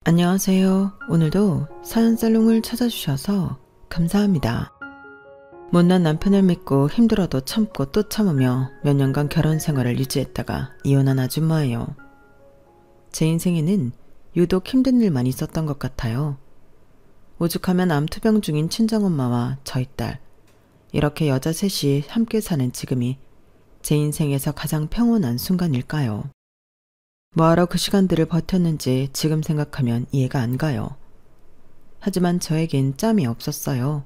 안녕하세요. 오늘도 사연살롱을 찾아주셔서 감사합니다. 못난 남편을 믿고 힘들어도 참고 또 참으며 몇 년간 결혼 생활을 유지했다가 이혼한 아줌마예요. 제 인생에는 유독 힘든 일만 있었던 것 같아요. 오죽하면 암투병 중인 친정엄마와 저희 딸, 이렇게 여자 셋이 함께 사는 지금이 제 인생에서 가장 평온한 순간일까요? 뭐하러 그 시간들을 버텼는지 지금 생각하면 이해가 안 가요. 하지만 저에겐 짬이 없었어요.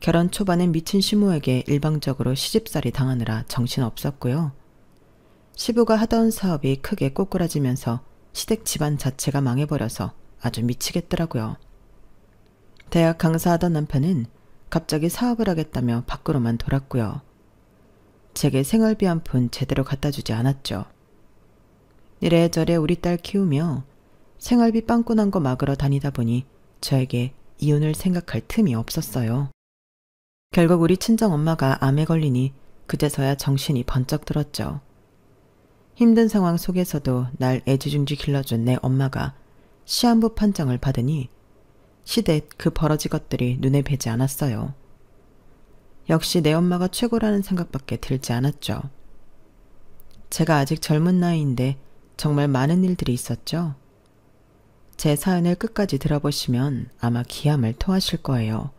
결혼 초반엔 미친 시모에게 일방적으로 시집살이 당하느라 정신없었고요. 시부가 하던 사업이 크게 꼬꾸라지면서 시댁 집안 자체가 망해버려서 아주 미치겠더라고요. 대학 강사하던 남편은 갑자기 사업을 하겠다며 밖으로만 돌았고요. 제게 생활비 한 푼 제대로 갖다 주지 않았죠. 이래저래 우리 딸 키우며 생활비 빵꾸난 거 막으러 다니다 보니 저에게 이혼을 생각할 틈이 없었어요. 결국 우리 친정엄마가 암에 걸리니 그제서야 정신이 번쩍 들었죠. 힘든 상황 속에서도 날 애지중지 길러준 내 엄마가 시한부 판정을 받으니 시댁 그 버러지 것들이 눈에 뵈지 않았어요. 역시 내 엄마가 최고라는 생각밖에 들지 않았죠. 제가 아직 젊은 나이인데 정말 많은 일들이 있었죠. 제 사연을 끝까지 들어보시면 아마 기함을 토하실 거예요.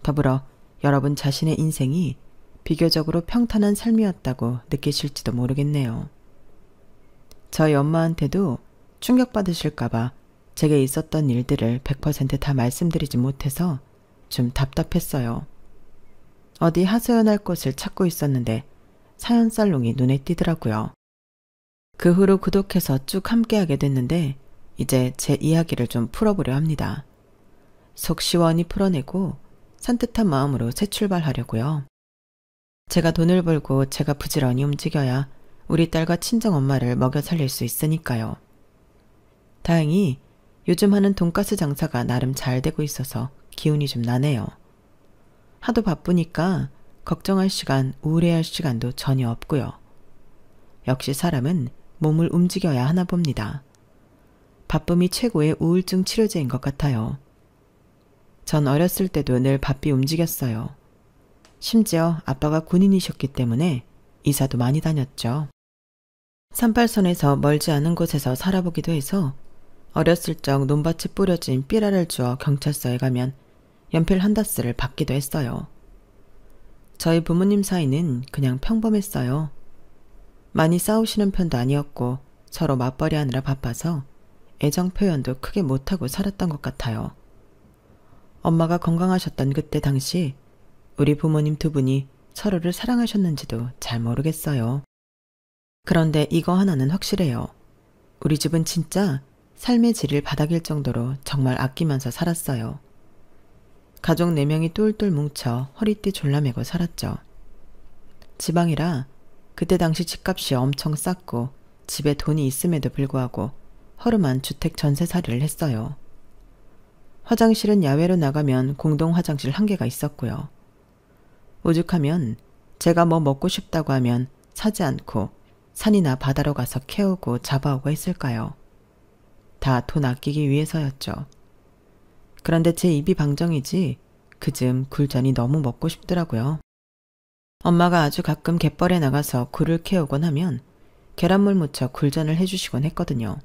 더불어 여러분 자신의 인생이 비교적으로 평탄한 삶이었다고 느끼실지도 모르겠네요. 저희 엄마한테도 충격받으실까봐 제게 있었던 일들을 100% 다 말씀드리지 못해서 좀 답답했어요. 어디 하소연할 곳을 찾고 있었는데 사연살롱이 눈에 띄더라고요. 그 후로 구독해서 쭉 함께하게 됐는데 이제 제 이야기를 좀 풀어보려 합니다. 속 시원히 풀어내고 산뜻한 마음으로 새 출발하려고요. 제가 돈을 벌고 제가 부지런히 움직여야 우리 딸과 친정엄마를 먹여 살릴 수 있으니까요. 다행히 요즘 하는 돈가스 장사가 나름 잘 되고 있어서 기운이 좀 나네요. 하도 바쁘니까 걱정할 시간, 우울해할 시간도 전혀 없고요. 역시 사람은 몸을 움직여야 하나 봅니다. 바쁨이 최고의 우울증 치료제인 것 같아요. 전 어렸을 때도 늘 바삐 움직였어요. 심지어 아빠가 군인이셨기 때문에 이사도 많이 다녔죠. 38선에서 멀지 않은 곳에서 살아보기도 해서 어렸을 적 논밭에 뿌려진 삐라를 주워 경찰서에 가면 연필 한 다스를 받기도 했어요. 저희 부모님 사이는 그냥 평범했어요. 많이 싸우시는 편도 아니었고 서로 맞벌이 하느라 바빠서 애정 표현도 크게 못하고 살았던 것 같아요. 엄마가 건강하셨던 그때 당시 우리 부모님 두 분이 서로를 사랑하셨는지도 잘 모르겠어요. 그런데 이거 하나는 확실해요. 우리 집은 진짜 삶의 질을 바닥일 정도로 정말 아끼면서 살았어요. 가족 4명이 똘똘 뭉쳐 허리띠 졸라매고 살았죠. 지방이라 그때 당시 집값이 엄청 쌌고 집에 돈이 있음에도 불구하고 허름한 주택 전세살이를 했어요. 화장실은 야외로 나가면 공동 화장실 1개가 있었고요. 오죽하면 제가 뭐 먹고 싶다고 하면 사지 않고 산이나 바다로 가서 캐오고 잡아오고 했을까요? 다 돈 아끼기 위해서였죠. 그런데 제 입이 방정이지 그즘 굴전이 너무 먹고 싶더라고요. 엄마가 아주 가끔 갯벌에 나가서 굴을 캐오곤 하면 계란물 묻혀 굴전을 해주시곤 했거든요.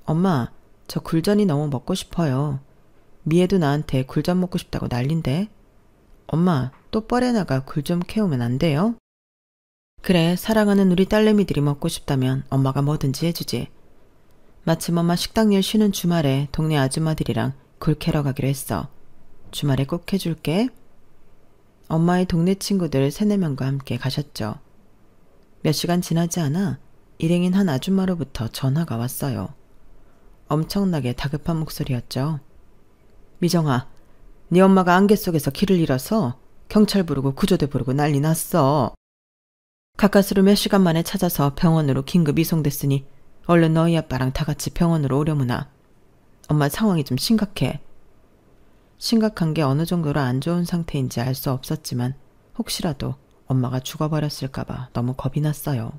엄마, 저 굴전이 너무 먹고 싶어요. 미애도 나한테 굴전 먹고 싶다고 난린데. 엄마, 또 뻘에 나가 굴 좀 캐오면 안 돼요? 그래, 사랑하는 우리 딸내미들이 먹고 싶다면 엄마가 뭐든지 해주지. 마침 엄마 식당 일 쉬는 주말에 동네 아줌마들이랑 굴 캐러 가기로 했어. 주말에 꼭 해줄게. 엄마의 동네 친구들 3-4명과 함께 가셨죠. 몇 시간 지나지 않아 일행인 한 아줌마로부터 전화가 왔어요. 엄청나게 다급한 목소리였죠. 미정아, 네 엄마가 안개 속에서 길을 잃어서 경찰 부르고 구조대 부르고 난리 났어. 가까스로 몇 시간 만에 찾아서 병원으로 긴급 이송됐으니 얼른 너희 아빠랑 다 같이 병원으로 오려무나. 엄마 상황이 좀 심각해. 심각한 게 어느 정도로 안 좋은 상태인지 알 수 없었지만 혹시라도 엄마가 죽어버렸을까봐 너무 겁이 났어요.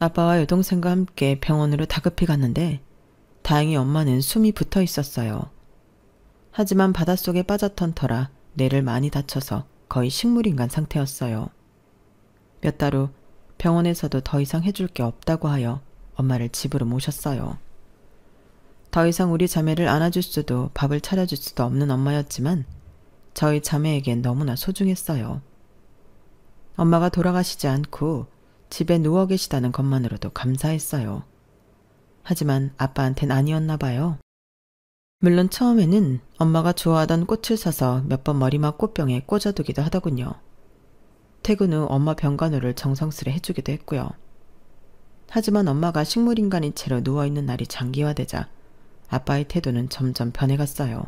아빠와 여동생과 함께 병원으로 다급히 갔는데 다행히 엄마는 숨이 붙어 있었어요. 하지만 바닷속에 빠졌던 터라 뇌를 많이 다쳐서 거의 식물인간 상태였어요. 몇 달 후 병원에서도 더 이상 해줄 게 없다고 하여 엄마를 집으로 모셨어요. 더 이상 우리 자매를 안아줄 수도 밥을 차려줄 수도 없는 엄마였지만 저희 자매에겐 너무나 소중했어요. 엄마가 돌아가시지 않고 집에 누워 계시다는 것만으로도 감사했어요. 하지만 아빠한텐 아니었나 봐요. 물론 처음에는 엄마가 좋아하던 꽃을 사서 몇 번 머리맡 꽃병에 꽂아두기도 하더군요. 퇴근 후 엄마 병간호를 정성스레 해주기도 했고요. 하지만 엄마가 식물인간인 채로 누워있는 날이 장기화되자 아빠의 태도는 점점 변해갔어요.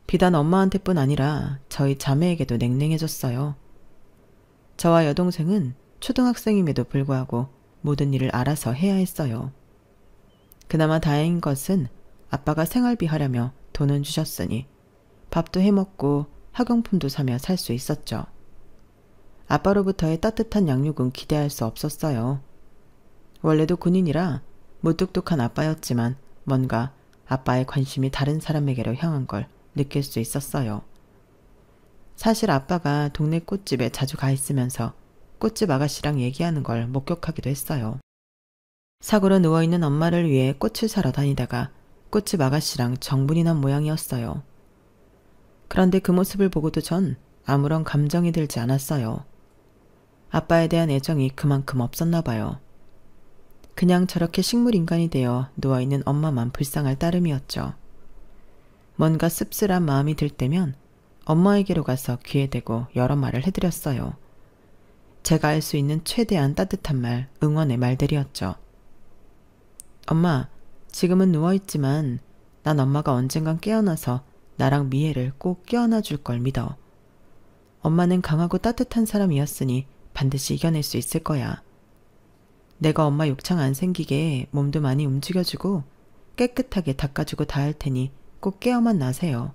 비단 엄마한테뿐 아니라 저희 자매에게도 냉랭해졌어요. 저와 여동생은 초등학생임에도 불구하고 모든 일을 알아서 해야 했어요. 그나마 다행인 것은 아빠가 생활비 하려며 돈은 주셨으니 밥도 해먹고 학용품도 사며 살 수 있었죠. 아빠로부터의 따뜻한 양육은 기대할 수 없었어요. 원래도 군인이라 무뚝뚝한 아빠였지만 뭔가 아빠의 관심이 다른 사람에게로 향한 걸 느낄 수 있었어요. 사실 아빠가 동네 꽃집에 자주 가 있으면서 꽃집 아가씨랑 얘기하는 걸 목격하기도 했어요. 사고로 누워있는 엄마를 위해 꽃을 사러 다니다가 꽃집 아가씨랑 정분이 난 모양이었어요. 그런데 그 모습을 보고도 전 아무런 감정이 들지 않았어요. 아빠에 대한 애정이 그만큼 없었나 봐요. 그냥 저렇게 식물인간이 되어 누워있는 엄마만 불쌍할 따름이었죠. 뭔가 씁쓸한 마음이 들 때면 엄마에게로 가서 귀에 대고 여러 말을 해드렸어요. 제가 할 수 있는 최대한 따뜻한 말, 응원의 말들이었죠. 엄마, 지금은 누워있지만 난 엄마가 언젠간 깨어나서 나랑 미애를 꼭 깨어나 줄 걸 믿어. 엄마는 강하고 따뜻한 사람이었으니 반드시 이겨낼 수 있을 거야. 내가 엄마 욕창 안 생기게 몸도 많이 움직여주고 깨끗하게 닦아주고 다 할 테니 꼭 깨어만 나세요.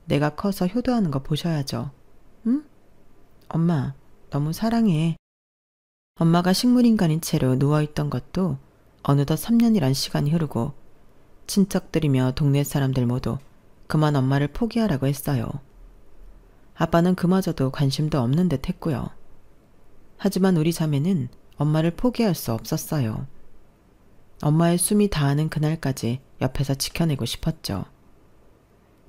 내가 커서 효도하는 거 보셔야죠. 응? 엄마, 너무 사랑해. 엄마가 식물인간인 채로 누워있던 것도 어느덧 3년이란 시간이 흐르고 친척들이며 동네 사람들 모두 그만 엄마를 포기하라고 했어요. 아빠는 그마저도 관심도 없는 듯 했고요. 하지만 우리 자매는 엄마를 포기할 수 없었어요. 엄마의 숨이 다하는 그날까지 옆에서 지켜내고 싶었죠.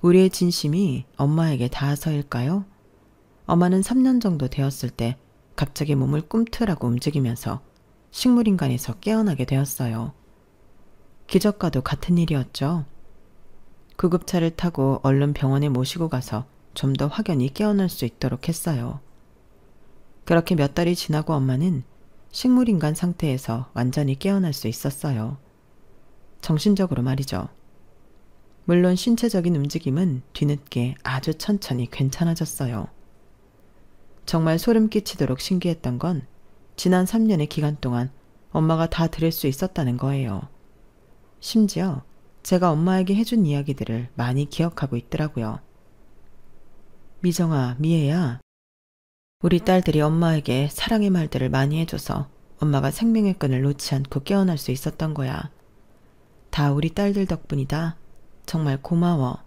우리의 진심이 엄마에게 닿아서일까요? 엄마는 3년 정도 되었을 때 갑자기 몸을 꿈틀하고 움직이면서 식물인간에서 깨어나게 되었어요. 기적과도 같은 일이었죠. 구급차를 타고 얼른 병원에 모시고 가서 좀 더 확연히 깨어날 수 있도록 했어요. 그렇게 몇 달이 지나고 엄마는 식물인간 상태에서 완전히 깨어날 수 있었어요. 정신적으로 말이죠. 물론 신체적인 움직임은 뒤늦게 아주 천천히 괜찮아졌어요. 정말 소름 끼치도록 신기했던 건 지난 3년의 기간 동안 엄마가 다 들을 수 있었다는 거예요. 심지어 제가 엄마에게 해준 이야기들을 많이 기억하고 있더라고요. 미정아, 미애야. 우리 딸들이 엄마에게 사랑의 말들을 많이 해줘서 엄마가 생명의 끈을 놓지 않고 깨어날 수 있었던 거야. 다 우리 딸들 덕분이다. 정말 고마워.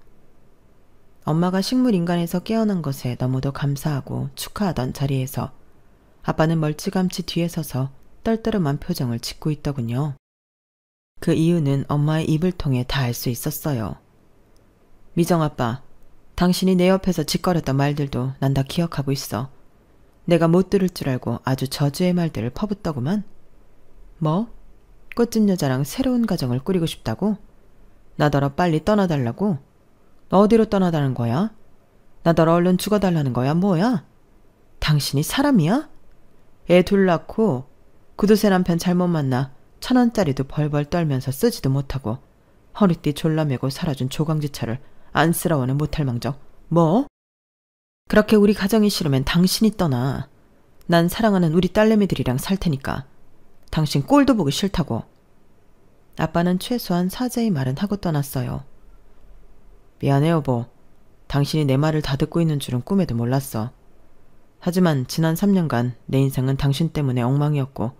엄마가 식물인간에서 깨어난 것에 너무도 감사하고 축하하던 자리에서 아빠는 멀찌감치 뒤에 서서 떨떠름한 표정을 짓고 있더군요. 그 이유는 엄마의 입을 통해 다 알 수 있었어요. 미정 아빠, 당신이 내 옆에서 짓거렸던 말들도 난 다 기억하고 있어. 내가 못 들을 줄 알고 아주 저주의 말들을 퍼붓더구만. 뭐? 꽃집 여자랑 새로운 가정을 꾸리고 싶다고? 나더러 빨리 떠나달라고? 너 어디로 떠나다는 거야? 나더러 얼른 죽어달라는 거야? 뭐야? 당신이 사람이야? 애 둘 낳고 구두쇠 남편 잘못 만나 1,000원짜리도 벌벌 떨면서 쓰지도 못하고 허리띠 졸라매고 살아준 조강지차를 안쓰러워는 못할 망정. 뭐? 그렇게 우리 가정이 싫으면 당신이 떠나. 난 사랑하는 우리 딸내미들이랑 살 테니까. 당신 꼴도 보기 싫다고. 아빠는 최소한 사죄의 말은 하고 떠났어요. 미안해 여보. 당신이 내 말을 다 듣고 있는 줄은 꿈에도 몰랐어. 하지만 지난 3년간 내 인생은 당신 때문에 엉망이었고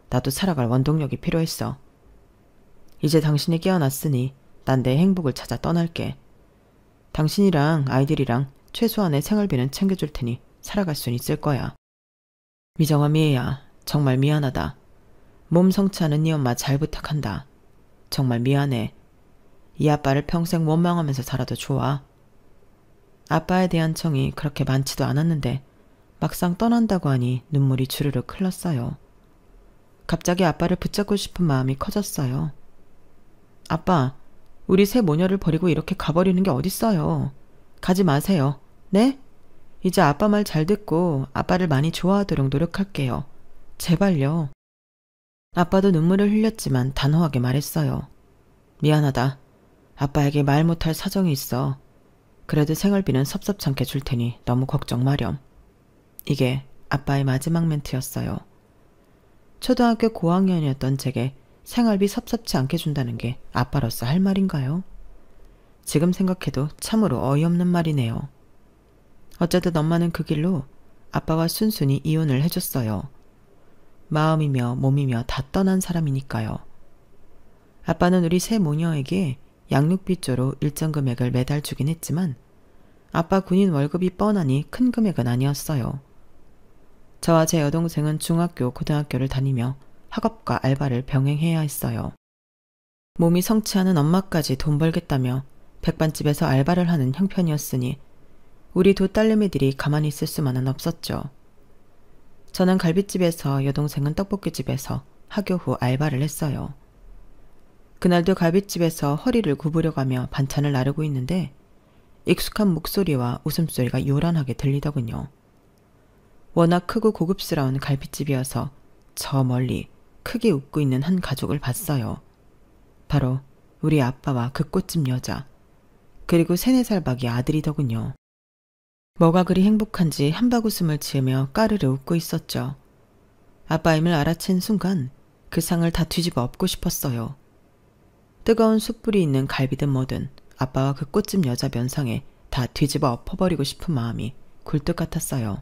나도 살아갈 원동력이 필요했어. 이제 당신이 깨어났으니 난 내 행복을 찾아 떠날게. 당신이랑 아이들이랑 최소한의 생활비는 챙겨줄 테니 살아갈 순 있을 거야. 미정아, 미애야, 정말 미안하다. 몸 성취하는 네 엄마 잘 부탁한다. 정말 미안해. 이 아빠를 평생 원망하면서 살아도 좋아. 아빠에 대한 정이 그렇게 많지도 않았는데 막상 떠난다고 하니 눈물이 주르륵 흘렀어요. 갑자기 아빠를 붙잡고 싶은 마음이 커졌어요. 아빠, 우리 새 모녀를 버리고 이렇게 가버리는 게 어딨어요. 가지 마세요. 네? 이제 아빠 말 잘 듣고 아빠를 많이 좋아하도록 노력할게요. 제발요. 아빠도 눈물을 흘렸지만 단호하게 말했어요. 미안하다. 아빠에게 말 못할 사정이 있어. 그래도 생활비는 섭섭찮게 줄 테니 너무 걱정 마렴. 이게 아빠의 마지막 멘트였어요. 초등학교 고학년이었던 제게 생활비 섭섭치 않게 준다는 게 아빠로서 할 말인가요? 지금 생각해도 참으로 어이없는 말이네요. 어쨌든 엄마는 그 길로 아빠와 순순히 이혼을 해줬어요. 마음이며 몸이며 다 떠난 사람이니까요. 아빠는 우리 새 모녀에게 양육비조로 일정 금액을 매달 주긴 했지만 아빠 군인 월급이 뻔하니 큰 금액은 아니었어요. 저와 제 여동생은 중학교, 고등학교를 다니며 학업과 알바를 병행해야 했어요. 몸이 성취하는 엄마까지 돈 벌겠다며 백반집에서 알바를 하는 형편이었으니 우리 두 딸내미들이 가만히 있을 수만은 없었죠. 저는 갈비집에서, 여동생은 떡볶이집에서 학교 후 알바를 했어요. 그날도 갈비집에서 허리를 구부려가며 반찬을 나르고 있는데 익숙한 목소리와 웃음소리가 요란하게 들리더군요. 워낙 크고 고급스러운 갈비집이어서 저 멀리 크게 웃고 있는 한 가족을 봤어요. 바로 우리 아빠와 그 꽃집 여자, 그리고 3-4살 박이 아들이더군요. 뭐가 그리 행복한지 한바구음을 지으며 까르르 웃고 있었죠. 아빠임을 알아챈 순간 그 상을 다 뒤집어 엎고 싶었어요. 뜨거운 숯불이 있는 갈비든 뭐든 아빠와 그 꽃집 여자 면상에 다 뒤집어 엎어버리고 싶은 마음이 굴뚝 같았어요.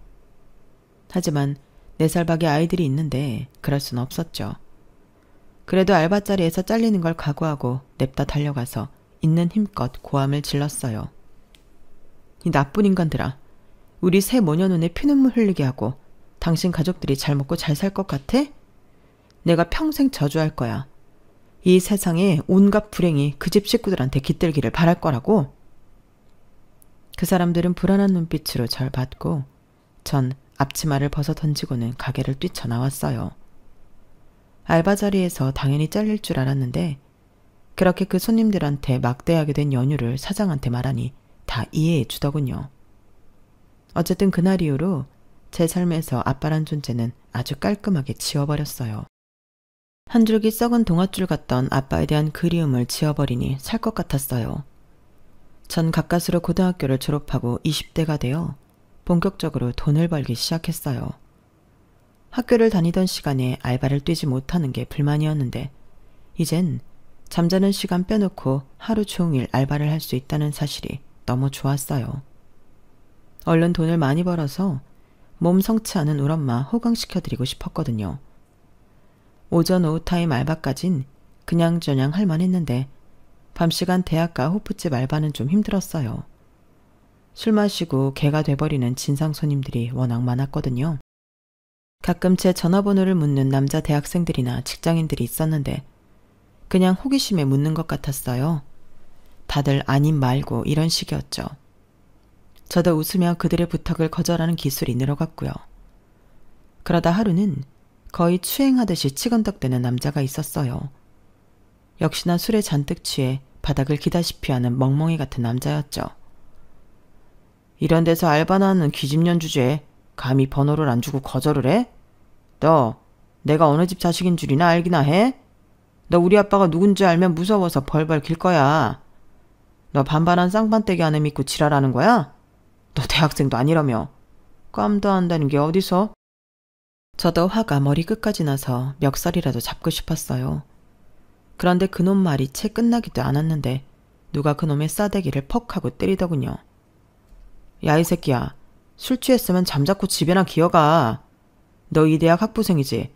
하지만 4살 박의 아이들이 있는데 그럴 순 없었죠. 그래도 알바자리에서 잘리는 걸 각오하고 냅다 달려가서 있는 힘껏 고함을 질렀어요. 이 나쁜 인간들아, 우리 새 모녀 눈에 피눈물 흘리게 하고 당신 가족들이 잘 먹고 잘 살 것 같아? 내가 평생 저주할 거야. 이 세상에 온갖 불행이 그 집 식구들한테 깃들기를 바랄 거라고. 그 사람들은 불안한 눈빛으로 절 봤고 전 앞치마를 벗어 던지고는 가게를 뛰쳐나왔어요. 알바 자리에서 당연히 잘릴 줄 알았는데 그렇게 그 손님들한테 막대하게 된 연유를 사장한테 말하니 다 이해해 주더군요. 어쨌든 그날 이후로 제 삶에서 아빠란 존재는 아주 깔끔하게 지워버렸어요. 한 줄기 썩은 동아줄 같던 아빠에 대한 그리움을 지워버리니 살 것 같았어요. 전 가까스로 고등학교를 졸업하고 20대가 되어 본격적으로 돈을 벌기 시작했어요. 학교를 다니던 시간에 알바를 뛰지 못하는 게 불만이었는데 이젠 잠자는 시간 빼놓고 하루 종일 알바를 할 수 있다는 사실이 너무 좋았어요. 얼른 돈을 많이 벌어서 몸 성취하는 우리 엄마 호강시켜드리고 싶었거든요. 오전 오후 타임 알바까진 그냥저냥 할만했는데 밤시간 대학가 호프집 알바는 좀 힘들었어요. 술 마시고 개가 돼버리는 진상 손님들이 워낙 많았거든요. 가끔 제 전화번호를 묻는 남자 대학생들이나 직장인들이 있었는데 그냥 호기심에 묻는 것 같았어요. 다들 아님 말고 이런 식이었죠. 저도 웃으며 그들의 부탁을 거절하는 기술이 늘어갔고요. 그러다 하루는 거의 추행하듯이 치근덕대는 남자가 있었어요. 역시나 술에 잔뜩 취해 바닥을 기다시피 하는 멍멍이 같은 남자였죠. 이런 데서 알바나 하는 귀집년 주제에 감히 번호를 안 주고 거절을 해? 너 내가 어느 집 자식인 줄이나 알기나 해? 너 우리 아빠가 누군지 알면 무서워서 벌벌 길 거야. 너 반반한 쌍반떼기 안에 믿고 지랄하는 거야? 너 대학생도 아니라며. 깜도 한다는 게 어디서? 저도 화가 머리 끝까지 나서 멱살이라도 잡고 싶었어요. 그런데 그놈 말이 채 끝나기도 않았는데 누가 그놈의 싸대기를 퍽 하고 때리더군요. 야, 이 새끼야. 술 취했으면 잠자코 집에나 기어가. 너 이 대학 학부생이지?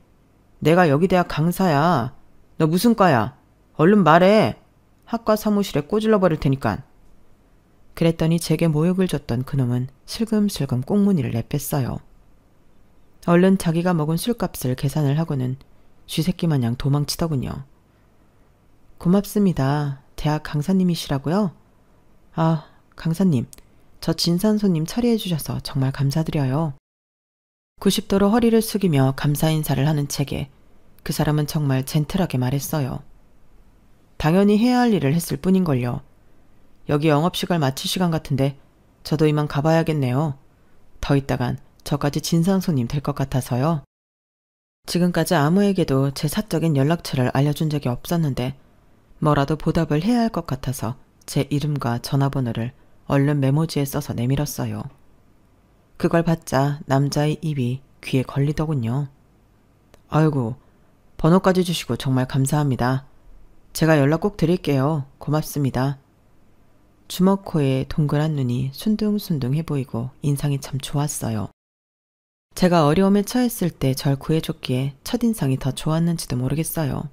내가 여기 대학 강사야. 너 무슨 과야? 얼른 말해. 학과 사무실에 꼬질러 버릴 테니깐. 그랬더니 제게 모욕을 줬던 그놈은 슬금슬금 꽁무니를 내뺐어요. 얼른 자기가 먹은 술값을 계산을 하고는 쥐새끼 마냥 도망치더군요. 고맙습니다. 대학 강사님이시라고요? 아, 강사님. 저 진산 손님 처리해 주셔서 정말 감사드려요. 90도로 허리를 숙이며 감사 인사를 하는 체게 그 사람은 정말 젠틀하게 말했어요. 당연히 해야 할 일을 했을 뿐인걸요. 여기 영업시간 마칠 시간 같은데 저도 이만 가봐야겠네요. 더 있다간 저까지 진상 손님 될 것 같아서요. 지금까지 아무에게도 제 사적인 연락처를 알려준 적이 없었는데 뭐라도 보답을 해야 할 것 같아서 제 이름과 전화번호를 얼른 메모지에 써서 내밀었어요. 그걸 받자 남자의 입이 귀에 걸리더군요. 아이고, 번호까지 주시고 정말 감사합니다. 제가 연락 꼭 드릴게요. 고맙습니다. 주먹코에 동그란 눈이 순둥순둥해 보이고 인상이 참 좋았어요. 제가 어려움에 처했을 때 절 구해줬기에 첫인상이 더 좋았는지도 모르겠어요.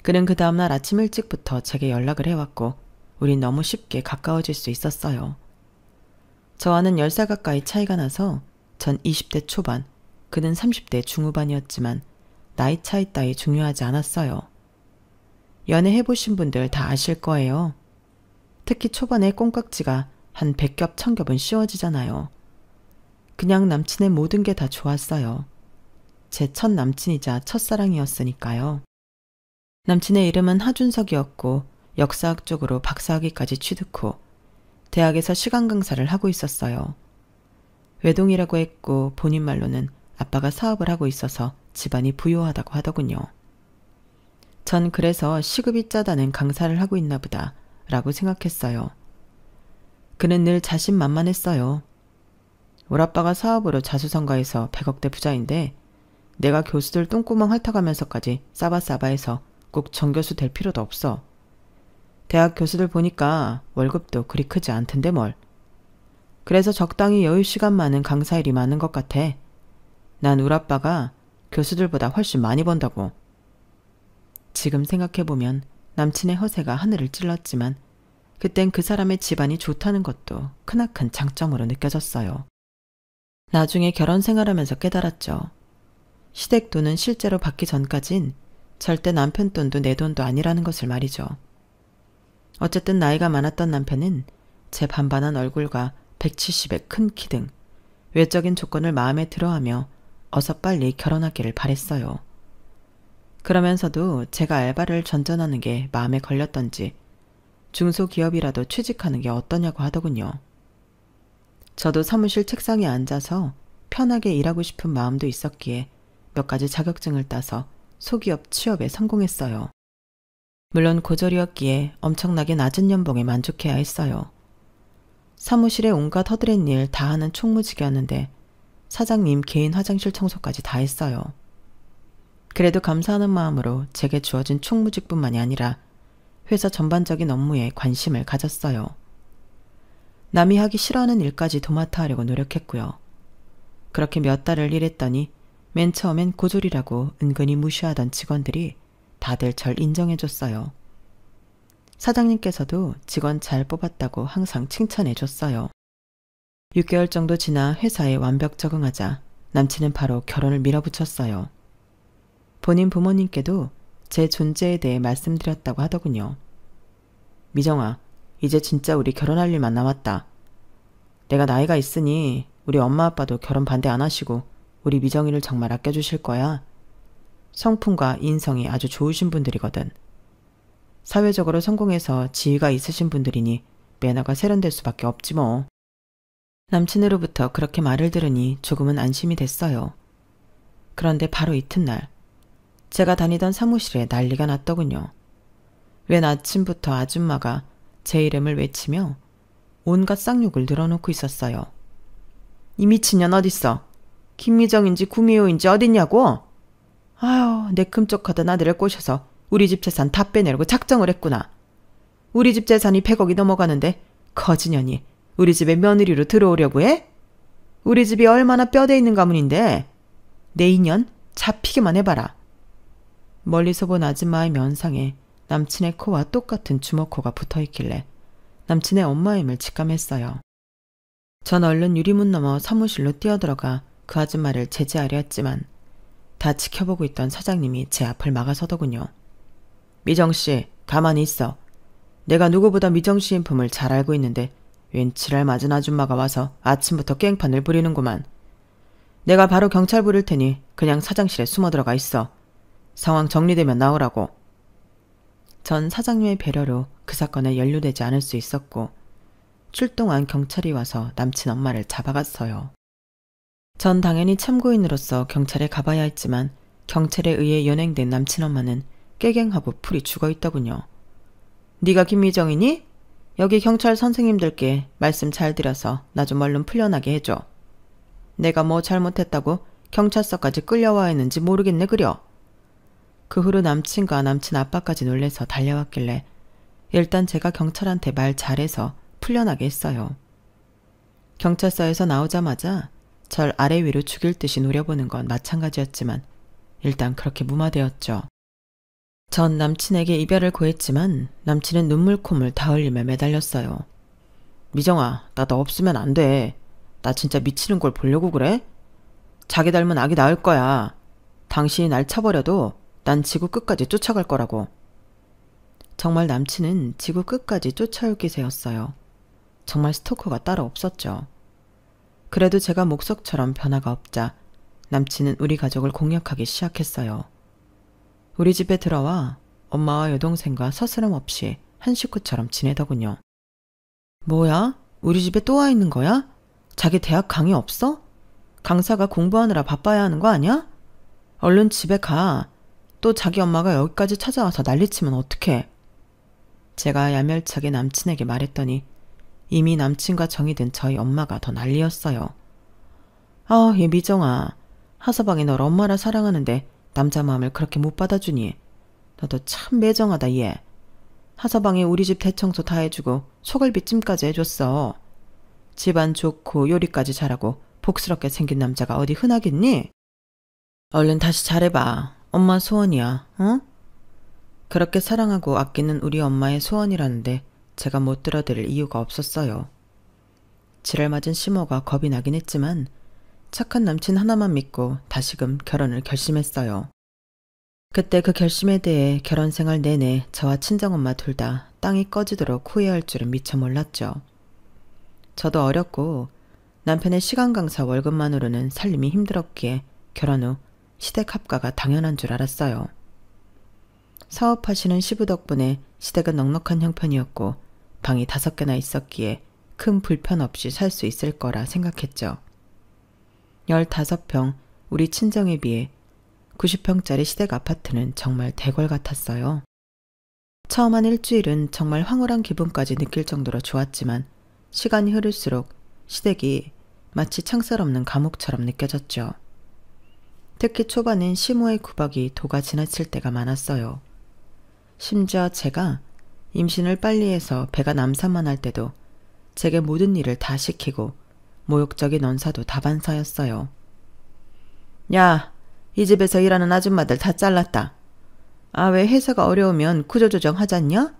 그는 그 다음날 아침 일찍부터 제게 연락을 해왔고 우린 너무 쉽게 가까워질 수 있었어요. 저와는 10살 가까이 차이가 나서 전 20대 초반, 그는 30대 중후반이었지만 나이 차이 따위 중요하지 않았어요. 연애해보신 분들 다 아실 거예요. 특히 초반에 콩깍지가 한 100겹 1000겹은 씌워지잖아요. 그냥 남친의 모든 게 다 좋았어요. 제 첫 남친이자 첫사랑이었으니까요. 남친의 이름은 하준석이었고 역사학 쪽으로 박사학위까지 취득 후 대학에서 시간 강사를 하고 있었어요. 외동이라고 했고 본인 말로는 아빠가 사업을 하고 있어서 집안이 부유하다고 하더군요. 전 그래서 시급이 짜다는 강사를 하고 있나 보다 라고 생각했어요. 그는 늘 자신만만했어요. 우리 아빠가 사업으로 자수성가해서 100억대 부자인데 내가 교수들 똥구멍 핥아가면서까지 싸바싸바해서 꼭 정교수 될 필요도 없어. 대학 교수들 보니까 월급도 그리 크지 않던데 뭘. 그래서 적당히 여유 시간 많은 강사 일이 많은 것 같아. 난 우리 아빠가 교수들보다 훨씬 많이 번다고. 지금 생각해보면 남친의 허세가 하늘을 찔렀지만 그땐 그 사람의 집안이 좋다는 것도 크나큰 장점으로 느껴졌어요. 나중에 결혼 생활하면서 깨달았죠. 시댁 돈은 실제로 받기 전까진 절대 남편 돈도 내 돈도 아니라는 것을 말이죠. 어쨌든 나이가 많았던 남편은 제 반반한 얼굴과 170의 큰 키 등 외적인 조건을 마음에 들어하며 어서 빨리 결혼하기를 바랬어요. 그러면서도 제가 알바를 전전하는 게 마음에 걸렸던지 중소기업이라도 취직하는 게 어떠냐고 하더군요. 저도 사무실 책상에 앉아서 편하게 일하고 싶은 마음도 있었기에 몇 가지 자격증을 따서 소기업 취업에 성공했어요. 물론 고졸이었기에 엄청나게 낮은 연봉에 만족해야 했어요. 사무실에 온갖 허드렛 일 다 하는 총무직이었는데 사장님 개인 화장실 청소까지 다 했어요. 그래도 감사하는 마음으로 제게 주어진 총무직뿐만이 아니라 회사 전반적인 업무에 관심을 가졌어요. 남이 하기 싫어하는 일까지 도맡아 하려고 노력했고요. 그렇게 몇 달을 일했더니 맨 처음엔 고졸이라고 은근히 무시하던 직원들이 다들 절 인정해줬어요. 사장님께서도 직원 잘 뽑았다고 항상 칭찬해줬어요. 6개월 정도 지나 회사에 완벽 적응하자 남친은 바로 결혼을 밀어붙였어요. 본인 부모님께도 제 존재에 대해 말씀드렸다고 하더군요. 미정아, 이제 진짜 우리 결혼할 일만 남았다. 내가 나이가 있으니 우리 엄마 아빠도 결혼 반대 안 하시고 우리 미정이를 정말 아껴주실 거야. 성품과 인성이 아주 좋으신 분들이거든. 사회적으로 성공해서 지위가 있으신 분들이니 매너가 세련될 수밖에 없지 뭐. 남친으로부터 그렇게 말을 들으니 조금은 안심이 됐어요. 그런데 바로 이튿날 제가 다니던 사무실에 난리가 났더군요. 웬 아침부터 아줌마가 제 이름을 외치며 온갖 쌍욕을 늘어놓고 있었어요. 이 미친년 어딨어? 김미정인지 구미호인지 어딨냐고? 아유, 내큼쩍하던 아들을 꼬셔서 우리 집 재산 다 빼내려고 작정을 했구나. 우리 집 재산이 100억이 넘어가는데 거지년이 우리 집에 며느리로 들어오려고 해? 우리 집이 얼마나 뼈대 있는 가문인데 내 인연 잡히기만 해봐라. 멀리서 본 아줌마의 면상에 남친의 코와 똑같은 주먹코가 붙어있길래 남친의 엄마임을 직감했어요. 전 얼른 유리문 너머 사무실로 뛰어들어가 그 아줌마를 제지하려 했지만 다 지켜보고 있던 사장님이 제 앞을 막아서더군요. 미정씨, 가만히 있어. 내가 누구보다 미정씨 인품을 잘 알고 있는데 웬 지랄 맞은 아줌마가 와서 아침부터 깽판을 부리는구만. 내가 바로 경찰 부를 테니 그냥 사장실에 숨어 들어가 있어. 상황 정리되면 나오라고. 전 사장님의 배려로 그 사건에 연루되지 않을 수 있었고 출동한 경찰이 와서 남친 엄마를 잡아갔어요. 전 당연히 참고인으로서 경찰에 가봐야 했지만 경찰에 의해 연행된 남친 엄마는 깨갱하고 풀이 죽어있더군요. 네가 김미정이니? 여기 경찰 선생님들께 말씀 잘 드려서 나 좀 얼른 풀려나게 해줘. 내가 뭐 잘못했다고 경찰서까지 끌려와 했는지 모르겠네 그려. 그 후로 남친과 남친 아빠까지 놀래서 달려왔길래 일단 제가 경찰한테 말 잘해서 풀려나게 했어요. 경찰서에서 나오자마자 절 아래 위로 죽일 듯이 노려보는 건 마찬가지였지만 일단 그렇게 무마되었죠. 전 남친에게 이별을 고했지만 남친은 눈물 콧물 다 흘리며 매달렸어요. 미정아, 나 너 없으면 안 돼. 나 진짜 미치는 걸 보려고 그래? 자기 닮은 아기 낳을 거야. 당신이 날 차버려도 난 지구 끝까지 쫓아갈 거라고. 정말 남친은 지구 끝까지 쫓아올 기세였어요. 정말 스토커가 따로 없었죠. 그래도 제가 목석처럼 변화가 없자 남친은 우리 가족을 공략하기 시작했어요. 우리 집에 들어와 엄마와 여동생과 서스럼 없이 한 식구처럼 지내더군요. 뭐야? 우리 집에 또 와 있는 거야? 자기 대학 강의 없어? 강사가 공부하느라 바빠야 하는 거 아니야? 얼른 집에 가. 또 자기 엄마가 여기까지 찾아와서 난리치면 어떡해. 제가 야멸차게 남친에게 말했더니 이미 남친과 정이 든 저희 엄마가 더 난리였어요. 아, 얘 미정아. 하서방이 널 엄마라 사랑하는데 남자 마음을 그렇게 못 받아주니. 너도 참 매정하다 얘. 하서방이 우리 집 대청소 다 해주고 소갈비찜까지 해줬어. 집안 좋고 요리까지 잘하고 복스럽게 생긴 남자가 어디 흔하겠니? 얼른 다시 잘해봐. 엄마 소원이야. 어? 그렇게 사랑하고 아끼는 우리 엄마의 소원이라는데 제가 못 들어드릴 이유가 없었어요. 지랄 맞은 시모가 겁이 나긴 했지만 착한 남친 하나만 믿고 다시금 결혼을 결심했어요. 그때 그 결심에 대해 결혼 생활 내내 저와 친정엄마 둘 다 땅이 꺼지도록 후회할 줄은 미처 몰랐죠. 저도 어렸고 남편의 시간 강사 월급만으로는 살림이 힘들었기에 결혼 후 시댁 합가가 당연한 줄 알았어요. 사업하시는 시부 덕분에 시댁은 넉넉한 형편이었고 방이 5개나 있었기에 큰 불편 없이 살 수 있을 거라 생각했죠. 15평 우리 친정에 비해 90평짜리 시댁 아파트는 정말 대궐 같았어요. 처음 한 일주일은 정말 황홀한 기분까지 느낄 정도로 좋았지만 시간이 흐를수록 시댁이 마치 창살 없는 감옥처럼 느껴졌죠. 특히 초반엔 시모의 구박이 도가 지나칠 때가 많았어요. 심지어 제가 임신을 빨리 해서 배가 남산만 할 때도 제게 모든 일을 다 시키고 모욕적인 언사도 다반사였어요. 야, 이 집에서 일하는 아줌마들 다 잘랐다. 아, 왜 회사가 어려우면 구조조정 하잖냐?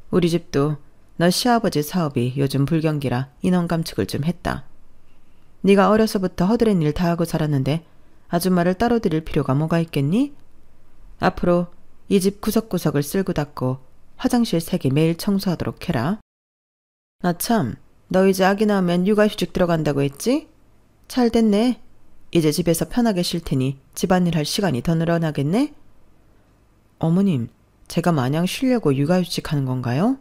우리 집도 너 시아버지 사업이 요즘 불경기라 인원 감축을 좀 했다. 네가 어려서부터 허드렛 일 다 하고 살았는데 아줌마를 따로 들일 필요가 뭐가 있겠니? 앞으로 이 집 구석구석을 쓸고 닦고 화장실 3개 매일 청소하도록 해라. 나 참, 너 이제 아기 낳으면 육아휴직 들어간다고 했지? 잘 됐네. 이제 집에서 편하게 쉴 테니 집안일 할 시간이 더 늘어나겠네? 어머님, 제가 마냥 쉬려고 육아휴직 하는 건가요?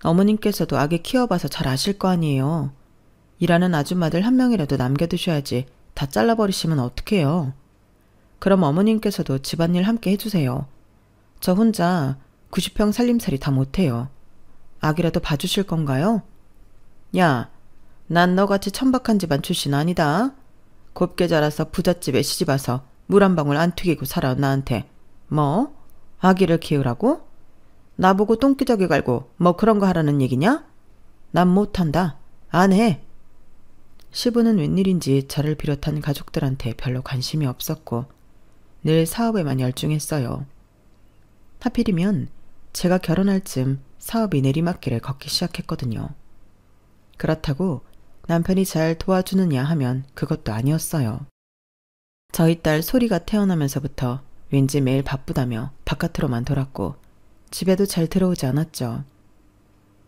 어머님께서도 아기 키워봐서 잘 아실 거 아니에요. 일하는 아줌마들 한 명이라도 남겨두셔야지 다 잘라버리시면 어떡해요. 그럼 어머님께서도 집안일 함께 해주세요. 저 혼자 90평 살림살이 다 못해요. 아기라도 봐주실 건가요? 야, 난 너같이 천박한 집안 출신 아니다. 곱게 자라서 부잣집에 시집와서 물 한 방울 안 튀기고 살아온 나한테 뭐? 아기를 키우라고? 나보고 똥기저귀 갈고 뭐 그런 거 하라는 얘기냐? 난 못한다. 안 해. 시부는 웬일인지 저를 비롯한 가족들한테 별로 관심이 없었고 늘 사업에만 열중했어요. 하필이면 제가 결혼할 즈음 사업이 내리막길을 걷기 시작했거든요. 그렇다고 남편이 잘 도와주느냐 하면 그것도 아니었어요. 저희 딸 소리가 태어나면서부터 왠지 매일 바쁘다며 바깥으로만 돌았고 집에도 잘 들어오지 않았죠.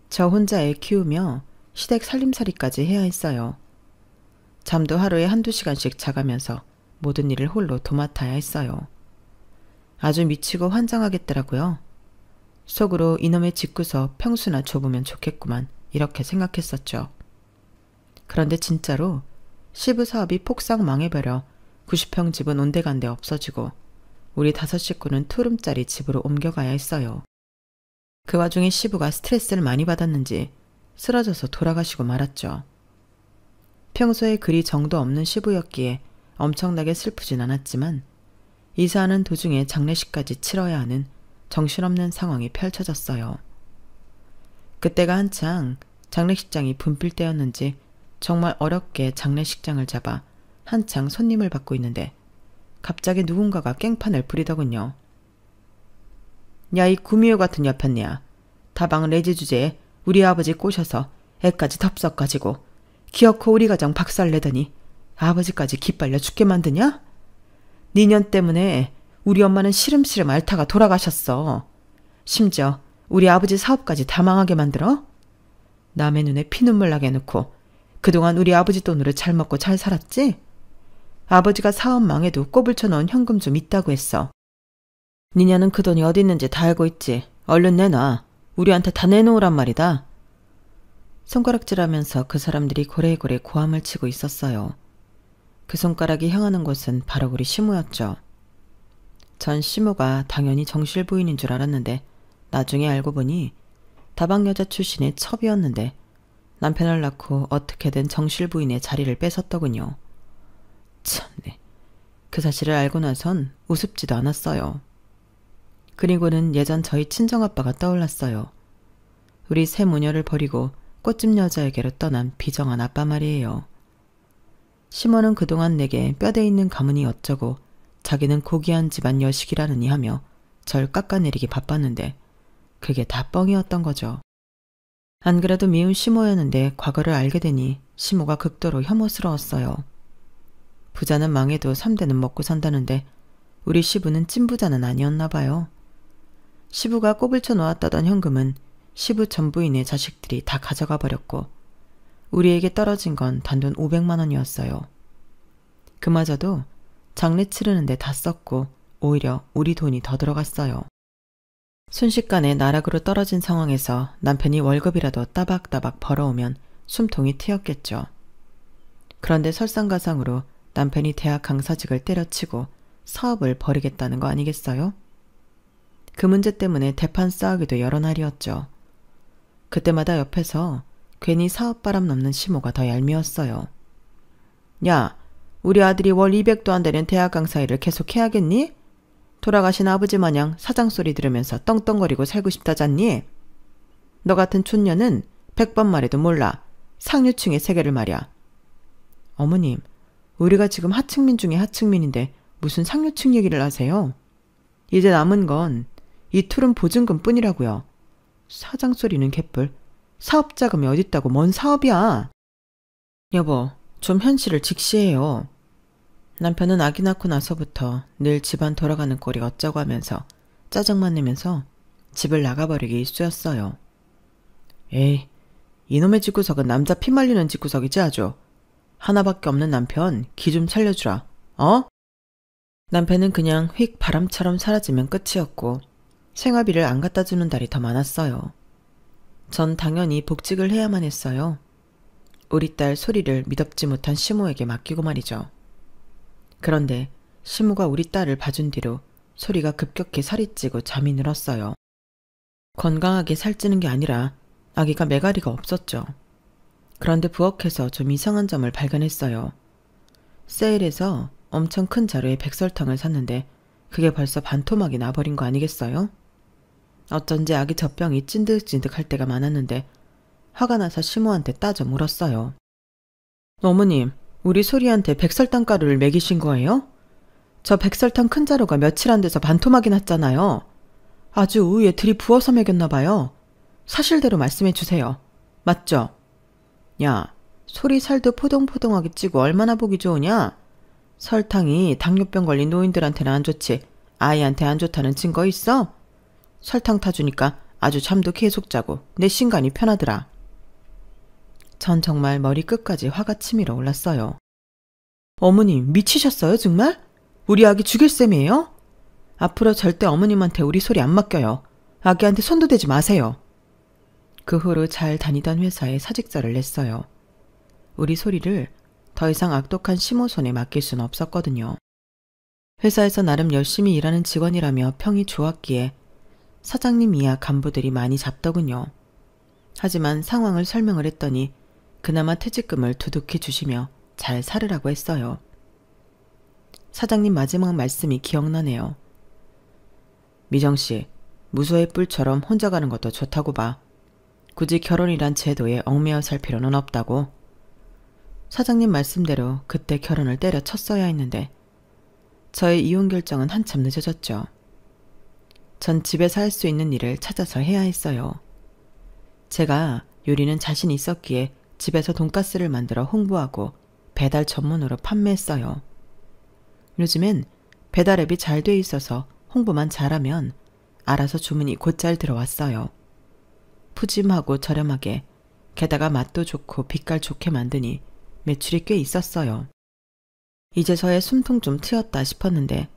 저 혼자 애 키우며 시댁 살림살이까지 해야 했어요. 잠도 하루에 1~2시간씩 자가면서 모든 일을 홀로 도맡아야 했어요. 아주 미치고 환장하겠더라고요. 속으로 이놈의 집구석 평수나 좁으면 좋겠구만 이렇게 생각했었죠. 그런데 진짜로 시부 사업이 폭삭 망해버려 90평 집은 온데간데 없어지고 우리 5 식구는 투룸짜리 집으로 옮겨가야 했어요. 그 와중에 시부가 스트레스를 많이 받았는지 쓰러져서 돌아가시고 말았죠. 평소에 그리 정도 없는 시부였기에 엄청나게 슬프진 않았지만 이사하는 도중에 장례식까지 치러야 하는 정신없는 상황이 펼쳐졌어요. 그때가 한창 장례식장이 붐빌 때였는지 정말 어렵게 장례식장을 잡아 한창 손님을 받고 있는데 갑자기 누군가가 깽판을 부리더군요. 야, 이 구미호 같은 여편네야. 다방 레지 주제에 우리 아버지 꼬셔서 애까지 덥석 가지고 기어코 우리 가정 박살내더니 아버지까지 기빨려 죽게 만드냐? 니년 때문에 우리 엄마는 시름시름 앓다가 돌아가셨어. 심지어 우리 아버지 사업까지 다 망하게 만들어? 남의 눈에 피눈물 나게 해놓고 그동안 우리 아버지 돈으로 잘 먹고 잘 살았지? 아버지가 사업 망해도 꼬불 쳐놓은 현금 좀 있다고 했어. 니냐는 그 돈이 어디 있는지 다 알고 있지. 얼른 내놔. 우리한테 다 내놓으란 말이다. 손가락질하면서 그 사람들이 고래고래 고함을 치고 있었어요. 그 손가락이 향하는 곳은 바로 우리 시모였죠. 전 시모가 당연히 정실 부인인 줄 알았는데 나중에 알고 보니 다방 여자 출신의 첩이었는데 남편을 낳고 어떻게든 정실 부인의 자리를 뺏었더군요. 참네. 그 사실을 알고 나선 우습지도 않았어요. 그리고는 예전 저희 친정아빠가 떠올랐어요. 우리 새 모녀를 버리고 꽃집 여자에게로 떠난 비정한 아빠 말이에요. 시모는 그동안 내게 뼈대 있는 가문이 어쩌고 자기는 고귀한 집안 여식이라느니 하며 절 깎아내리기 바빴는데 그게 다 뻥이었던 거죠. 안 그래도 미운 시모였는데 과거를 알게 되니 시모가 극도로 혐오스러웠어요. 부자는 망해도 3대는 먹고 산다는데 우리 시부는 찐부자는 아니었나 봐요. 시부가 꼬불쳐 놓았다던 현금은 시부 전부인의 자식들이 다 가져가 버렸고 우리에게 떨어진 건 단돈 500만 원이었어요. 그마저도 장례 치르는데 다 썼고 오히려 우리 돈이 더 들어갔어요. 순식간에 나락으로 떨어진 상황에서 남편이 월급이라도 따박따박 벌어오면 숨통이 트였겠죠. 그런데 설상가상으로 남편이 대학 강사직을 때려치고 사업을 벌이겠다는 거 아니겠어요? 그 문제 때문에 대판 싸우기도 여러 날이었죠. 그때마다 옆에서 괜히 사업바람 넘는 시모가 더 얄미웠어요. 야, 우리 아들이 월 200도 안 되는 대학 강사 일을 계속 해야겠니? 돌아가신 아버지 마냥 사장 소리 들으면서 떵떵거리고 살고 싶다잖니? 너 같은 촌녀는 100번 말해도 몰라. 상류층의 세계를 말이야. 어머님, 우리가 지금 하층민 중에 하층민인데 무슨 상류층 얘기를 하세요? 이제 남은 건 이 투룸 보증금 뿐이라고요. 사장 소리는 개뿔. 사업 자금이 어딨다고 뭔 사업이야. 여보, 좀 현실을 직시해요. 남편은 아기 낳고 나서부터 늘 집안 돌아가는 꼴이 어쩌고 하면서 짜증만 내면서 집을 나가버리기 일쑤였어요. 에이, 이놈의 집구석은 남자 피 말리는 집구석이지 아주. 하나밖에 없는 남편 기 좀 살려주라. 어? 남편은 그냥 휙 바람처럼 사라지면 끝이었고 생활비를 안 갖다주는 달이 더 많았어요. 전 당연히 복직을 해야만 했어요. 우리 딸 소리를 미덥지 못한 시모에게 맡기고 말이죠. 그런데 시모가 우리 딸을 봐준 뒤로 소리가 급격히 살이 찌고 잠이 늘었어요. 건강하게 살찌는 게 아니라 아기가 매가리가 없었죠. 그런데 부엌에서 좀 이상한 점을 발견했어요. 세일에서 엄청 큰 자루에 백설탕을 샀는데 그게 벌써 반토막이 나버린 거 아니겠어요? 어쩐지 아기 젖병이 찐득찐득할 때가 많았는데 화가 나서 시모한테 따져 물었어요. 어머님, 우리 소리한테 백설탕 가루를 먹이신 거예요? 저 백설탕 큰 자루가 며칠 안 돼서 반토막이 났잖아요. 아주 우유에 들이부어서 먹였나 봐요. 사실대로 말씀해 주세요. 맞죠? 야, 소리 살도 포동포동하게 찌고 얼마나 보기 좋으냐? 설탕이 당뇨병 걸린 노인들한테는 안 좋지 아이한테 안 좋다는 증거 있어? 설탕 타주니까 아주 잠도 계속 자고 내 신간이 편하더라. 전 정말 머리 끝까지 화가 치밀어 올랐어요. 어머님 미치셨어요 정말? 우리 아기 죽일 셈이에요? 앞으로 절대 어머님한테 우리 소리 안 맡겨요. 아기한테 손도 대지 마세요. 그 후로 잘 다니던 회사에 사직서를 냈어요. 우리 소리를 더 이상 악독한 시모 손에 맡길 수는 없었거든요. 회사에서 나름 열심히 일하는 직원이라며 평이 좋았기에 사장님 이하 간부들이 많이 잡더군요. 하지만 상황을 설명을 했더니 그나마 퇴직금을 두둑히 주시며 잘 살으라고 했어요. 사장님 마지막 말씀이 기억나네요. 미정씨, 무소의 뿔처럼 혼자 가는 것도 좋다고 봐. 굳이 결혼이란 제도에 얽매여 살 필요는 없다고. 사장님 말씀대로 그때 결혼을 때려쳤어야 했는데 저의 이혼 결정은 한참 늦어졌죠. 전 집에서 할 수 있는 일을 찾아서 해야 했어요. 제가 요리는 자신 있었기에 집에서 돈가스를 만들어 홍보하고 배달 전문으로 판매했어요. 요즘엔 배달 앱이 잘 돼 있어서 홍보만 잘하면 알아서 주문이 곧잘 들어왔어요. 푸짐하고 저렴하게 게다가 맛도 좋고 빛깔 좋게 만드니 매출이 꽤 있었어요. 이제서야 숨통 좀 트였다 싶었는데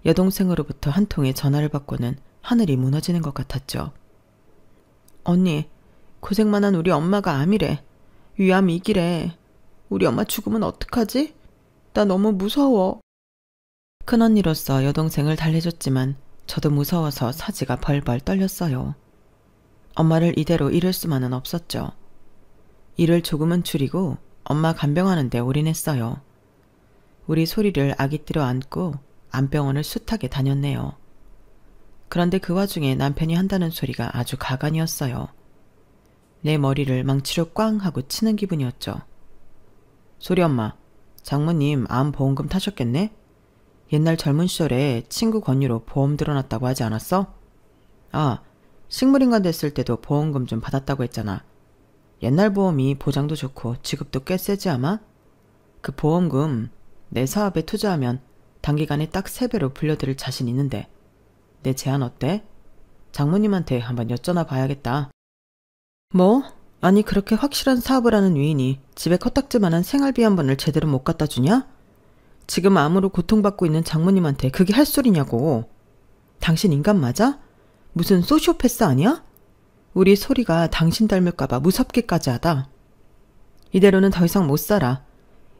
여동생으로부터 한 통의 전화를 받고는 하늘이 무너지는 것 같았죠. 언니, 고생만 한 우리 엄마가 암이래. 위암 2기래. 우리 엄마 죽으면 어떡하지? 나 너무 무서워. 큰언니로서 여동생을 달래줬지만 저도 무서워서 사지가 벌벌 떨렸어요. 엄마를 이대로 잃을 수만은 없었죠. 일을 조금은 줄이고 엄마 간병하는 데 올인했어요. 우리 소리를 아기띠로 안고 암병원을 숱하게 다녔네요. 그런데 그 와중에 남편이 한다는 소리가 아주 가관이었어요. 내 머리를 망치로 꽝 하고 치는 기분이었죠. 소리 엄마, 장모님 암 보험금 타셨겠네? 옛날 젊은 시절에 친구 권유로 보험 들어놨다고 하지 않았어? 아, 식물인간 됐을 때도 보험금 좀 받았다고 했잖아. 옛날 보험이 보장도 좋고 지급도 꽤 세지 아마? 그 보험금 내 사업에 투자하면 단기간에 딱 3배로 불려드릴 자신 있는데 내 제안 어때? 장모님한테 한번 여쭤나 봐야겠다. 뭐? 아니 그렇게 확실한 사업을 하는 위인이 집에 코딱지만한 생활비 한 번을 제대로 못 갖다 주냐? 지금 암으로 고통받고 있는 장모님한테 그게 할 소리냐고. 당신 인간 맞아? 무슨 소시오패스 아니야? 우리 소리가 당신 닮을까봐 무섭기까지 하다. 이대로는 더 이상 못 살아.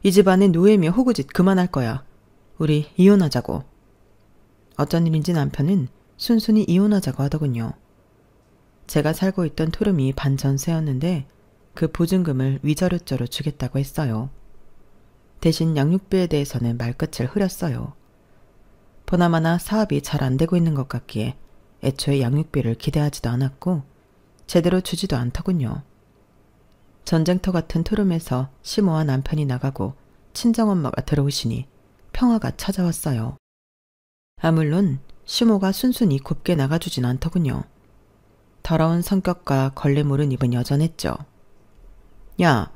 이 집안의 노예며 호구짓 그만할 거야. 우리 이혼하자고. 어쩐 일인지 남편은 순순히 이혼하자고 하더군요. 제가 살고 있던 토름이 반전세였는데 그 보증금을 위자료째로 주겠다고 했어요. 대신 양육비에 대해서는 말끝을 흐렸어요. 보나마나 사업이 잘 안 되고 있는 것 같기에 애초에 양육비를 기대하지도 않았고 제대로 주지도 않더군요. 전쟁터 같은 토름에서 시모와 남편이 나가고 친정엄마가 들어오시니 평화가 찾아왔어요. 물론 시모가 순순히 곱게 나가주진 않더군요. 더러운 성격과 걸레물은 입은 여전했죠. 야,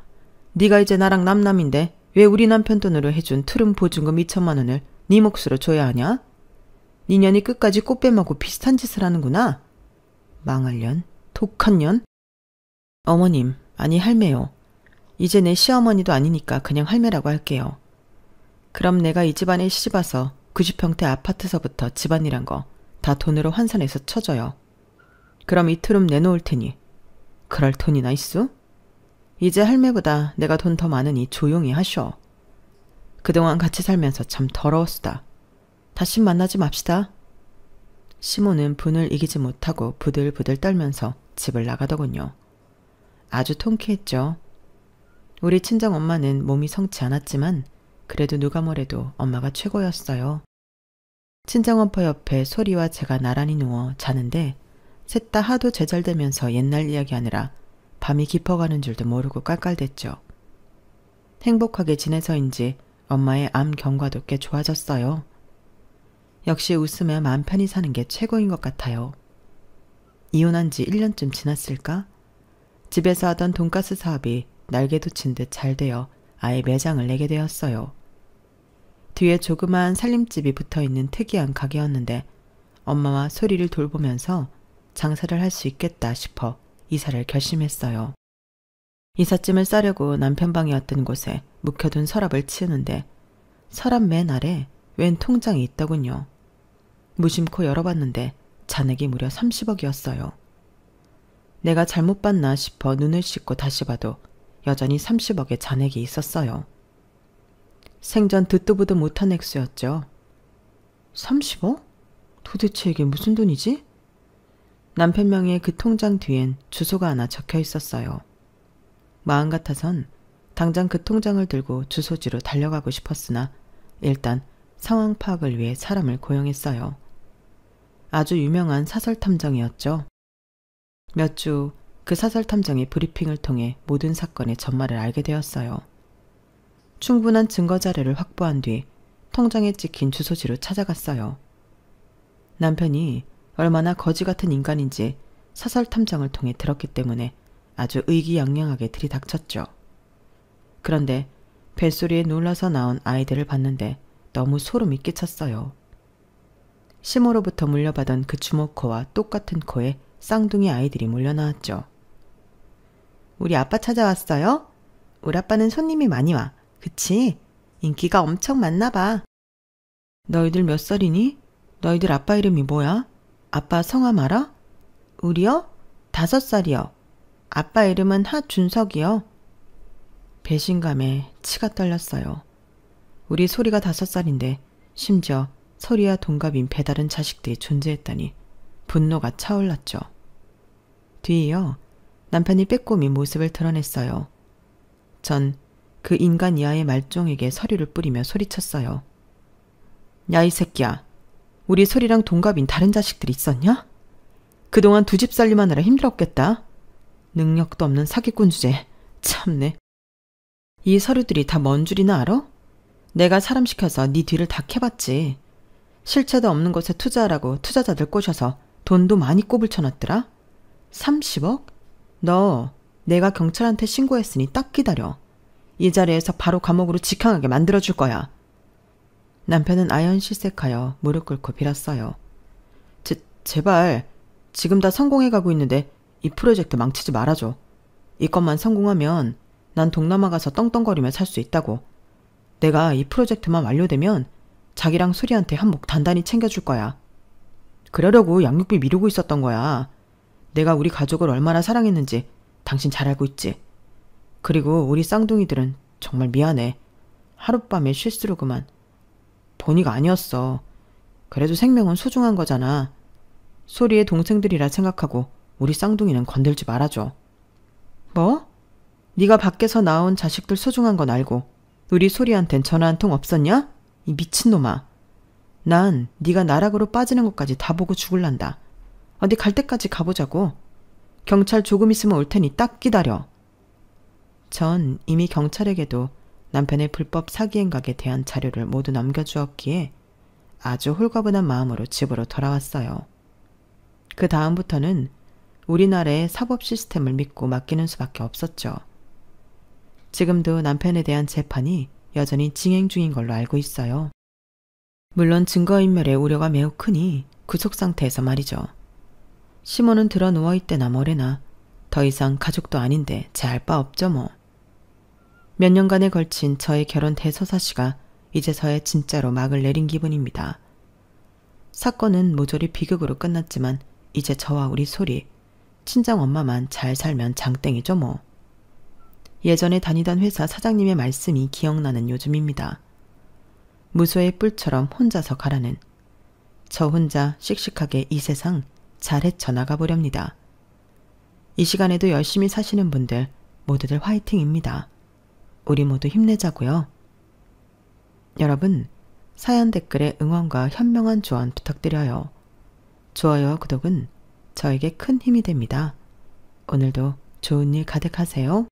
네가 이제 나랑 남남인데 왜 우리 남편 돈으로 해준 트름 보증금 2천만 원을 네 몫으로 줘야 하냐? 네 년이 끝까지 꽃 빼먹고 비슷한 짓을 하는구나. 망할 년, 독한 년. 어머님, 아니 할매요. 이제 내 시어머니도 아니니까 그냥 할매라고 할게요. 그럼 내가 이 집안에 시집와서 90평대 아파트서부터 집안이란 거 다 돈으로 환산해서 쳐줘요. 그럼 이 트름 내놓을 테니 그럴 돈이나 있어? 이제 할매보다 내가 돈 더 많으니 조용히 하셔. 그동안 같이 살면서 참 더러웠수다. 다시 만나지 맙시다. 시모는 분을 이기지 못하고 부들부들 떨면서 집을 나가더군요. 아주 통쾌했죠. 우리 친정엄마는 몸이 성치 않았지만 그래도 누가 뭐래도 엄마가 최고였어요. 친정엄마 옆에 소리와 제가 나란히 누워 자는데 셋 다 하도 제잘되면서 옛날 이야기하느라 밤이 깊어가는 줄도 모르고 깔깔댔죠. 행복하게 지내서인지 엄마의 암 경과도 꽤 좋아졌어요. 역시 웃으며 마음 편히 사는 게 최고인 것 같아요. 이혼한 지 1년쯤 지났을까? 집에서 하던 돈가스 사업이 날개도 친 듯 잘 되어 아예 매장을 내게 되었어요. 뒤에 조그마한 살림집이 붙어있는 특이한 가게였는데 엄마와 소리를 돌보면서 장사를 할 수 있겠다 싶어 이사를 결심했어요. 이삿짐을 싸려고 남편 방이었던 곳에 묵혀둔 서랍을 치우는데 서랍 맨 아래 웬 통장이 있더군요. 무심코 열어봤는데 잔액이 무려 30억이었어요. 내가 잘못 봤나 싶어 눈을 씻고 다시 봐도 여전히 30억의 잔액이 있었어요. 생전 듣도 보도 못한 액수였죠. 30억? 도대체 이게 무슨 돈이지? 남편 명의의 그 통장 뒤엔 주소가 하나 적혀 있었어요. 마음 같아선 당장 그 통장을 들고 주소지로 달려가고 싶었으나 일단 상황 파악을 위해 사람을 고용했어요. 아주 유명한 사설탐정이었죠. 몇 주 그 사설탐정의 브리핑을 통해 모든 사건의 전말을 알게 되었어요. 충분한 증거 자료를 확보한 뒤 통장에 찍힌 주소지로 찾아갔어요. 남편이 얼마나 거지 같은 인간인지 사설탐정을 통해 들었기 때문에 아주 의기양양하게 들이닥쳤죠. 그런데 벨소리에 놀라서 나온 아이들을 봤는데 너무 소름이 끼쳤어요. 시모로부터 물려받은 그 주먹코와 똑같은 코에 쌍둥이 아이들이 몰려나왔죠. 우리 아빠 찾아왔어요? 우리 아빠는 손님이 많이 와. 그치? 인기가 엄청 많나 봐. 너희들 몇 살이니? 너희들 아빠 이름이 뭐야? 아빠 성함 알아? 우리요? 5살이요. 아빠 이름은 하준석이요. 배신감에 치가 떨렸어요. 우리 소리가 5살인데 심지어 소리와 동갑인 배다른 자식들이 존재했다니 분노가 차올랐죠. 뒤이어 남편이 빼꼼히 모습을 드러냈어요. 전 그 인간 이하의 말종에게 서류를 뿌리며 소리쳤어요. 야, 이 새끼야. 우리 소리랑 동갑인 다른 자식들이 있었냐? 그동안 두 집 살림하느라 힘들었겠다. 능력도 없는 사기꾼 주제. 참네. 이 서류들이 다 뭔 줄이나 알아? 내가 사람 시켜서 네 뒤를 다 캐봤지. 실체도 없는 곳에 투자하라고 투자자들 꼬셔서 돈도 많이 꼬불 쳐놨더라. 30억? 너 내가 경찰한테 신고했으니 딱 기다려. 이 자리에서 바로 감옥으로 직행하게 만들어줄 거야. 남편은 아연실색하여 무릎 꿇고 빌었어요. 제발 지금 다 성공해가고 있는데 이 프로젝트 망치지 말아줘. 이것만 성공하면 난 동남아 가서 떵떵거리며 살 수 있다고. 내가 이 프로젝트만 완료되면 자기랑 소리한테 한몫 단단히 챙겨줄 거야. 그러려고 양육비 미루고 있었던 거야. 내가 우리 가족을 얼마나 사랑했는지 당신 잘 알고 있지. 그리고 우리 쌍둥이들은 정말 미안해. 하룻밤에 실수로구만. 본의가 아니었어. 그래도 생명은 소중한 거잖아. 소리의 동생들이라 생각하고 우리 쌍둥이는 건들지 말아줘. 뭐? 네가 밖에서 나온 자식들 소중한 건 알고 우리 소리한텐 전화 한 통 없었냐? 이 미친놈아. 난 네가 나락으로 빠지는 것까지 다 보고 죽을란다. 어디 갈 때까지 가보자고. 경찰 조금 있으면 올 테니 딱 기다려. 전 이미 경찰에게도 남편의 불법 사기 행각에 대한 자료를 모두 남겨주었기에 아주 홀가분한 마음으로 집으로 돌아왔어요. 그 다음부터는 우리나라의 사법 시스템을 믿고 맡기는 수밖에 없었죠. 지금도 남편에 대한 재판이 여전히 진행 중인 걸로 알고 있어요. 물론 증거인멸의 우려가 매우 크니 구속 상태에서 말이죠. 시모는 들어 누워있대나 뭐래나 더 이상 가족도 아닌데 제 알 바 없죠 뭐. 몇 년간에 걸친 저의 결혼 대서사시가 이제서야 진짜로 막을 내린 기분입니다. 사건은 모조리 비극으로 끝났지만 이제 저와 우리 소리, 친정엄마만 잘 살면 장땡이죠 뭐. 예전에 다니던 회사 사장님의 말씀이 기억나는 요즘입니다. 무소의 뿔처럼 혼자서 가라는. 저 혼자 씩씩하게 이 세상 잘 헤쳐나가보렵니다. 이 시간에도 열심히 사시는 분들 모두들 화이팅입니다. 우리 모두 힘내자고요. 여러분, 사연 댓글에 응원과 현명한 조언 부탁드려요. 좋아요와 구독은 저에게 큰 힘이 됩니다. 오늘도 좋은 일 가득하세요.